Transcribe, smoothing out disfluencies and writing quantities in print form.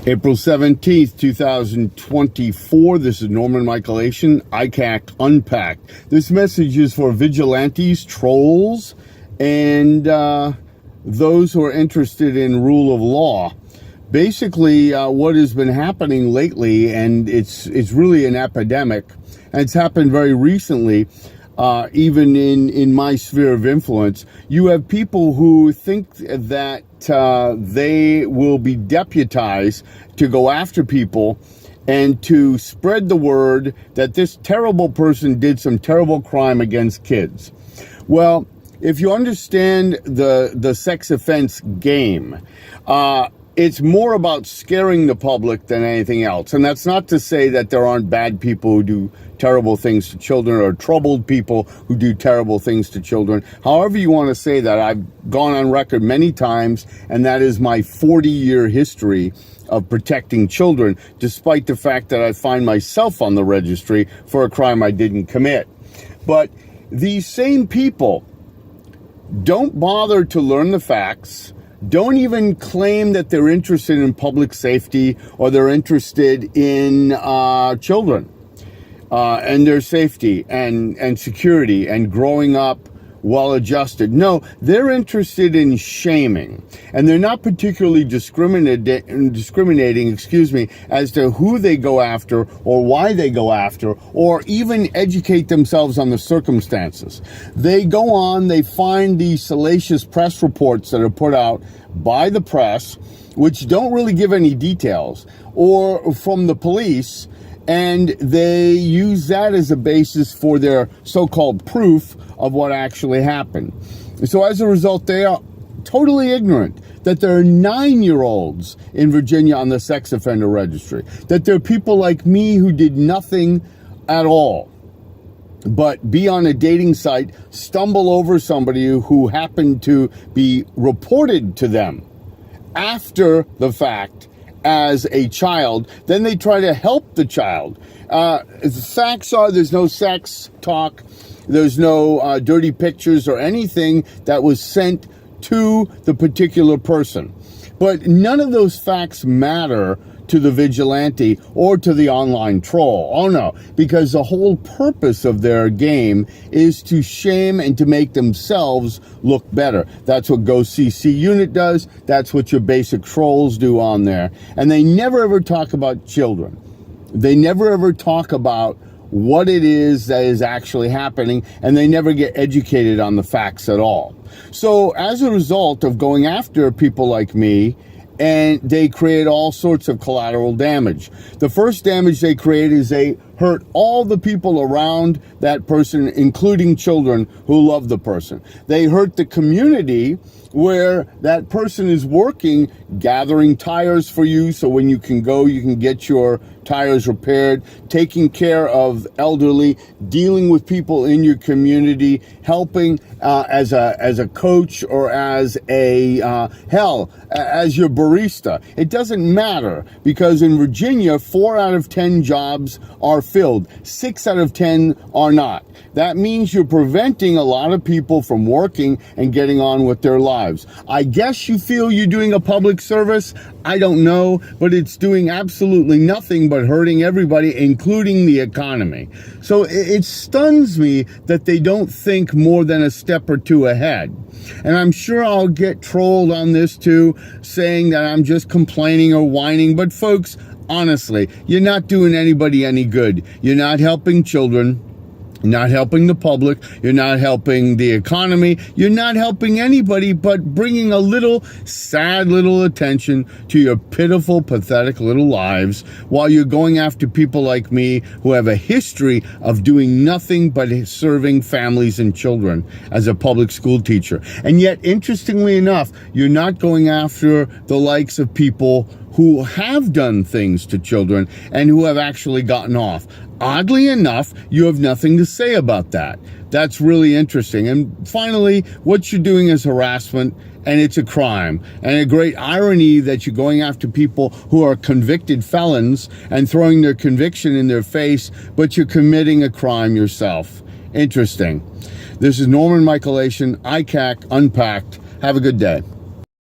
April 17th, 2024. This is Norman Michaelation, ICAC Unpacked. This message is for vigilantes, trolls, and those who are interested in rule of law. Basically, what has been happening lately, and it's really an epidemic, and it's happened very recently, even in my sphere of influence. You have people who think that they will be deputized to go after people and to spread the word that this terrible person did some terrible crime against kids. Well, if you understand the sex offense game, it's more about scaring the public than anything else. And that's not to say that there aren't bad people who do terrible things to children or troubled people who do terrible things to children. However you want to say that, I've gone on record many times, and that is my 40-year history of protecting children, despite the fact that I find myself on the registry for a crime I didn't commit. But these same people don't bother to learn the facts, don't even claim that they're interested in public safety or they're interested in children and their safety and security and growing up well-adjusted. No, they're interested in shaming, and they're not particularly discriminating, as to who they go after or why they go after, or even educate themselves on the circumstances. They go on, they find these salacious press reports that are put out by the press, which don't really give any details, or from the police, and they use that as a basis for their so-called proof of what actually happened. So as a result, they are totally ignorant that there are 9-year-olds in Virginia on the sex offender registry, that there are people like me who did nothing at all but be on a dating site, stumble over somebody who happened to be reported to them after the fact as a child. Then they try to help the child. The facts are there's no sex talk, there's no dirty pictures or anything that was sent to the particular person. But none of those facts matter to the vigilante or to the online troll. Oh no, because the whole purpose of their game is to shame and to make themselves look better. That's what GoCC Unit does. That's what your basic trolls do on there. And they never ever talk about children. They never ever talk about what it is that is actually happening, and they never get educated on the facts at all. So as a result of going after people like me, and they create all sorts of collateral damage. The first damage they create is they hurt all the people around that person, including children who love the person. They hurt the community where that person is working, gathering tires for you, so when you can go, you can get your tires repaired, taking care of elderly, dealing with people in your community, helping as a coach or as as your barista. It doesn't matter, because in Virginia, 4 out of 10 jobs are filled. 6 out of 10 are not. That means you're preventing a lot of people from working and getting on with their lives. I guess you feel you're doing a public service. I don't know, but it's doing absolutely nothing but hurting everybody, including the economy. So it stuns me that they don't think more than a step or two ahead. And I'm sure I'll get trolled on this too, saying that I'm just complaining or whining. But folks, honestly, you're not doing anybody any good. You're not helping children. You're not helping the public. You're not helping the economy. You're not helping anybody but bringing a little sad little attention to your pitiful, pathetic little lives while you're going after people like me who have a history of doing nothing but serving families and children as a public school teacher. And yet, interestingly enough, you're not going after the likes of people who have done things to children and who have actually gotten off. Oddly enough, you have nothing to say about that. That's really interesting. And finally, what you're doing is harassment, and it's a crime. And a great irony that you're going after people who are convicted felons and throwing their conviction in their face, but you're committing a crime yourself. Interesting. This is Norman Michaelation, ICAC Unpacked. Have a good day.